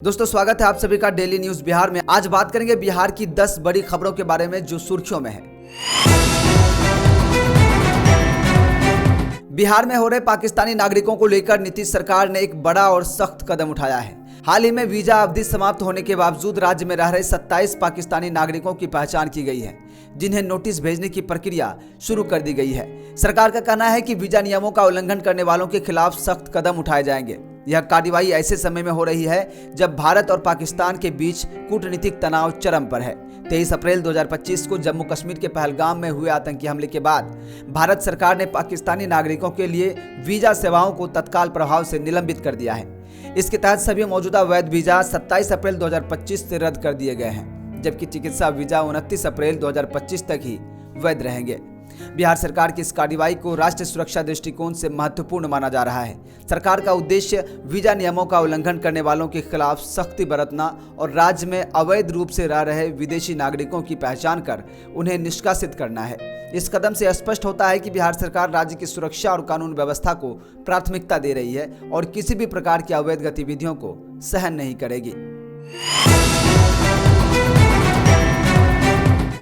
दोस्तों स्वागत है आप सभी का डेली न्यूज बिहार में। आज बात करेंगे बिहार की 10 बड़ी खबरों के बारे में जो सुर्खियों में है। बिहार में हो रहे पाकिस्तानी नागरिकों को लेकर नीतीश सरकार ने एक बड़ा और सख्त कदम उठाया है। हाल ही में वीजा अवधि समाप्त होने के बावजूद राज्य में रह रहे 27 पाकिस्तानी नागरिकों की पहचान की गई है, जिन्हें नोटिस भेजने की प्रक्रिया शुरू कर दी गई है। सरकार का कहना है कि वीजा नियमों का उल्लंघन करने वालों के खिलाफ सख्त कदम उठाए जाएंगे। यह कार्रवाई ऐसे समय में हो रही है जब भारत और पाकिस्तान के बीच कूटनीतिक तनाव चरम पर है। 23 अप्रैल 2025 को जम्मू कश्मीर के पहलगाम में हुए आतंकी हमले के बाद भारत सरकार ने पाकिस्तानी नागरिकों के लिए वीजा सेवाओं को तत्काल प्रभाव से निलंबित कर दिया है। इसके तहत सभी मौजूदा वैध वीजा 27 अप्रैल 2025 से रद्द कर दिए गए हैं, जबकि चिकित्सा वीजा 29 अप्रैल 2025 तक ही वैध रहेंगे। बिहार सरकार की इस कार्रवाई को राष्ट्रीय सुरक्षा दृष्टिकोण से महत्वपूर्ण माना जा रहा है। सरकार का उद्देश्य वीजा नियमों का उल्लंघन करने वालों के खिलाफ सख्ती बरतना और राज्य में अवैध रूप से रह रहे विदेशी नागरिकों की पहचान कर उन्हें निष्कासित करना है। इस कदम से स्पष्ट होता है कि बिहार सरकार राज्य की सुरक्षा और कानून व्यवस्था को प्राथमिकता दे रही है और किसी भी प्रकार की अवैध गतिविधियों को सहन नहीं करेगी।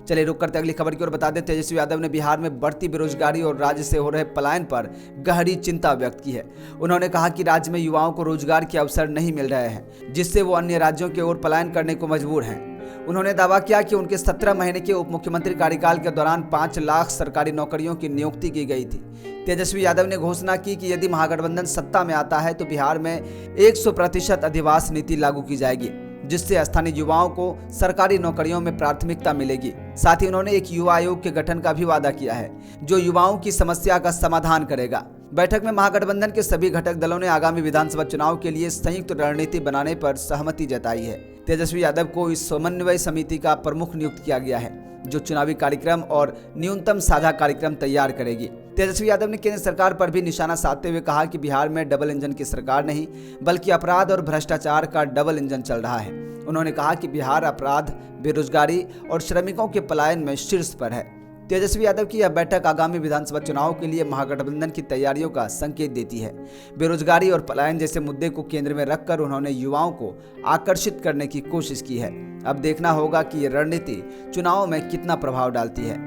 चलिए रुक करते अगली खबर की ओर बता दें। तेजस्वी यादव ने बिहार में बढ़ती बेरोजगारी और राज्य से हो रहे पलायन पर गहरी चिंता व्यक्त की है। उन्होंने कहा कि राज्य में युवाओं को रोजगार के अवसर नहीं मिल रहे हैं, जिससे वो अन्य राज्यों की ओर पलायन करने को मजबूर हैं। उन्होंने दावा किया कि उनके 17 महीने के उप मुख्यमंत्री कार्यकाल के दौरान 5 लाख सरकारी नौकरियों की नियुक्ति की गई थी। तेजस्वी यादव ने घोषणा की कि यदि महागठबंधन सत्ता में आता है तो बिहार में 100% अधिवास नीति लागू की जाएगी, जिससे स्थानीय युवाओं को सरकारी नौकरियों में प्राथमिकता मिलेगी। साथ ही उन्होंने एक युवा आयोग के गठन का भी वादा किया है, जो युवाओं की समस्या का समाधान करेगा। बैठक में महागठबंधन के सभी घटक दलों ने आगामी विधानसभा चुनाव के लिए संयुक्त रणनीति बनाने पर सहमति जताई है। तेजस्वी यादव को इस समन्वय समिति का प्रमुख नियुक्त किया गया है, जो चुनावी कार्यक्रम और न्यूनतम साझा कार्यक्रम तैयार करेगी। तेजस्वी यादव ने केंद्र सरकार पर भी निशाना साधते हुए कहा कि बिहार में डबल इंजन की सरकार नहीं, बल्कि अपराध और भ्रष्टाचार का डबल इंजन चल रहा है। उन्होंने कहा कि बिहार अपराध, बेरोजगारी और श्रमिकों के पलायन में शीर्ष पर है। तेजस्वी यादव की यह बैठक आगामी विधानसभा चुनाव के लिए महागठबंधन की तैयारियों का संकेत देती है। बेरोजगारी और पलायन जैसे मुद्दे को केंद्र में रखकर उन्होंने युवाओं को आकर्षित करने की कोशिश की है। अब देखना होगा कि ये रणनीति चुनाव में कितना प्रभाव डालती है।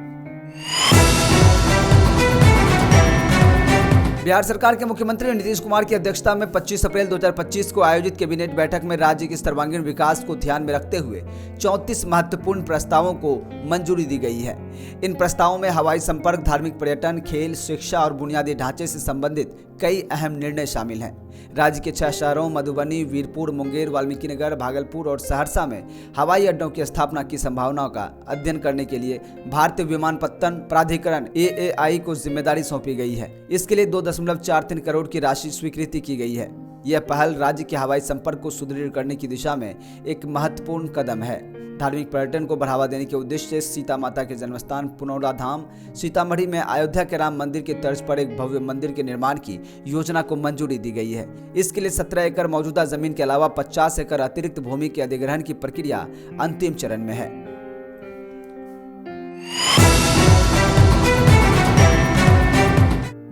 बिहार सरकार के मुख्यमंत्री नीतीश कुमार की अध्यक्षता में 25 अप्रैल 2025 को आयोजित कैबिनेट बैठक में राज्य के सर्वांगीण विकास को ध्यान में रखते हुए 34 महत्वपूर्ण प्रस्तावों को मंजूरी दी गई है। इन प्रस्तावों में हवाई संपर्क, धार्मिक पर्यटन, खेल, शिक्षा और बुनियादी ढांचे से संबंधित कई अहम निर्णय शामिल हैं। राज्य के 6 शहरों मधुबनी, वीरपुर, मुंगेर, वाल्मीकिनगर, भागलपुर और सहरसा में हवाई अड्डों की स्थापना की संभावनाओं का अध्ययन करने के लिए भारतीय विमानपत्तन प्राधिकरण AAI को जिम्मेदारी सौंपी गई है। इसके लिए 2.43 करोड़ की राशि स्वीकृति की गई है। यह पहल राज्य के हवाई संपर्क को सुदृढ़ करने की दिशा में एक महत्वपूर्ण कदम है। धार्मिक पर्यटन को बढ़ावा देने के उद्देश्य से सीता माता के जन्मस्थान पुनौरा धाम सीतामढ़ी में अयोध्या के राम मंदिर की तर्ज पर एक भव्य मंदिर के निर्माण की योजना को मंजूरी दी गई है। इसके लिए 17 एकड़ मौजूदा जमीन के अलावा 50 एकड़ अतिरिक्त भूमि के अधिग्रहण की प्रक्रिया अंतिम चरण में है।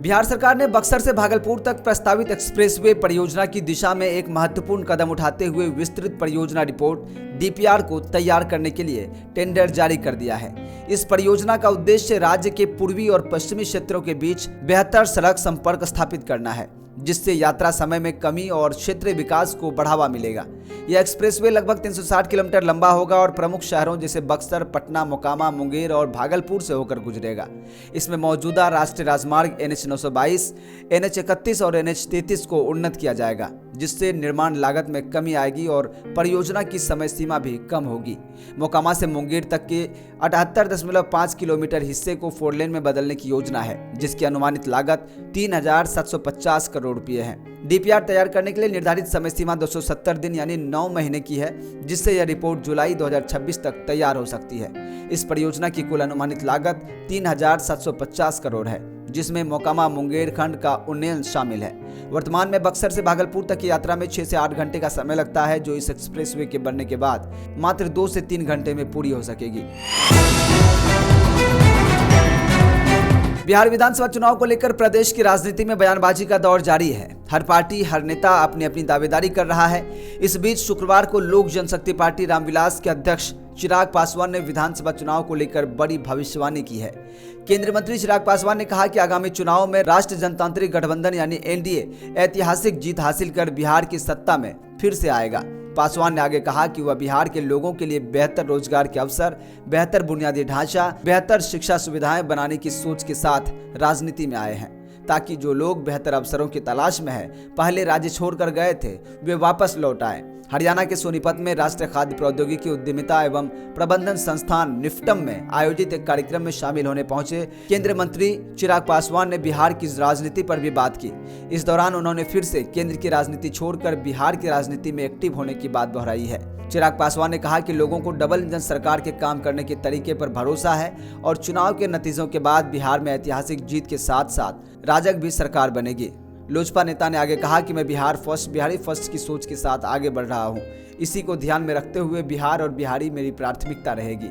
बिहार सरकार ने बक्सर से भागलपुर तक प्रस्तावित एक्सप्रेसवे परियोजना की दिशा में एक महत्वपूर्ण कदम उठाते हुए विस्तृत परियोजना रिपोर्ट DPR को तैयार करने के लिए टेंडर जारी कर दिया है। इस परियोजना का उद्देश्य राज्य के पूर्वी और पश्चिमी क्षेत्रों के बीच बेहतर सड़क संपर्क स्थापित करना है, जिससे यात्रा समय में कमी और क्षेत्रीय विकास को बढ़ावा मिलेगा। यह एक्सप्रेसवे लगभग 360 किलोमीटर लंबा होगा और प्रमुख शहरों जैसे बक्सर, पटना, मोकामा, मुंगेर और भागलपुर से होकर गुजरेगा। इसमें मौजूदा राष्ट्रीय राजमार्ग NH 922, NH 31 और NH 33 को उन्नत किया जाएगा, जिससे निर्माण लागत में कमी आएगी और परियोजना की समय सीमा भी कम होगी। मोकामा से मुंगेर तक के 78.5 किलोमीटर हिस्से को 4 लेन में बदलने की योजना है, जिसकी अनुमानित लागत 3,750 करोड़ रुपये है। DPR तैयार करने के लिए निर्धारित समय सीमा 270 दिन यानी 9 महीने की है, जिससे यह रिपोर्ट जुलाई 2026 तक तैयार हो सकती है। इस परियोजना की कुल अनुमानित लागत 3,750 करोड़ है, जिसमें मोकामा मुंगेर खंड का उन्नयन शामिल है। वर्तमान में बक्सर से भागलपुर तक की यात्रा में 6 से 8 घंटे का समय लगता है, जो इस एक्सप्रेसवे के बनने के बाद मात्र 2 से 3 घंटे में पूरी हो सकेगी। बिहार विधानसभा चुनाव को लेकर प्रदेश की राजनीति में बयानबाजी का दौर जारी है। हर पार्टी, हर नेता अपनी अपनी दावेदारी कर रहा है। इस बीच शुक्रवार को लोक जनशक्ति पार्टी रामविलास के अध्यक्ष चिराग पासवान ने विधानसभा चुनाव को लेकर बड़ी भविष्यवाणी की है। केंद्रीय मंत्री चिराग पासवान ने कहा कि आगामी चुनाव में राष्ट्रीय जनतांत्रिक गठबंधन यानी एनडीए ऐतिहासिक जीत हासिल कर बिहार की सत्ता में फिर से आएगा। पासवान ने आगे कहा कि वह बिहार के लोगों के लिए बेहतर रोजगार के अवसर, बेहतर बुनियादी ढांचा, बेहतर शिक्षा सुविधाएं बनाने की सोच के साथ राजनीति में आए हैं, ताकि जो लोग बेहतर अवसरों की तलाश में हैं, पहले राज्य छोड़कर गए थे, वे वापस लौट आए। हरियाणा के सोनीपत में राष्ट्रीय खाद्य प्रौद्योगिकी उद्यमिता एवं प्रबंधन संस्थान निफ्टम में आयोजित एक कार्यक्रम में शामिल होने पहुंचे केंद्रीय मंत्री चिराग पासवान ने बिहार की राजनीति पर भी बात की। इस दौरान उन्होंने फिर से केंद्र की राजनीति छोड़कर बिहार की राजनीति में एक्टिव होने की बात दोहराई है। चिराग पासवान ने कहा कि लोगों को डबल इंजन सरकार के काम करने के तरीके पर भरोसा है और चुनाव के नतीजों के बाद बिहार में ऐतिहासिक जीत के साथ साथ राजग भी सरकार बनेगी। लोजपा नेता ने आगे कहा कि मैं बिहारी फर्स्ट की सोच के साथ आगे बढ़ रहा हूं। इसी को ध्यान में रखते हुए बिहार और बिहारी मेरी प्राथमिकता रहेगी।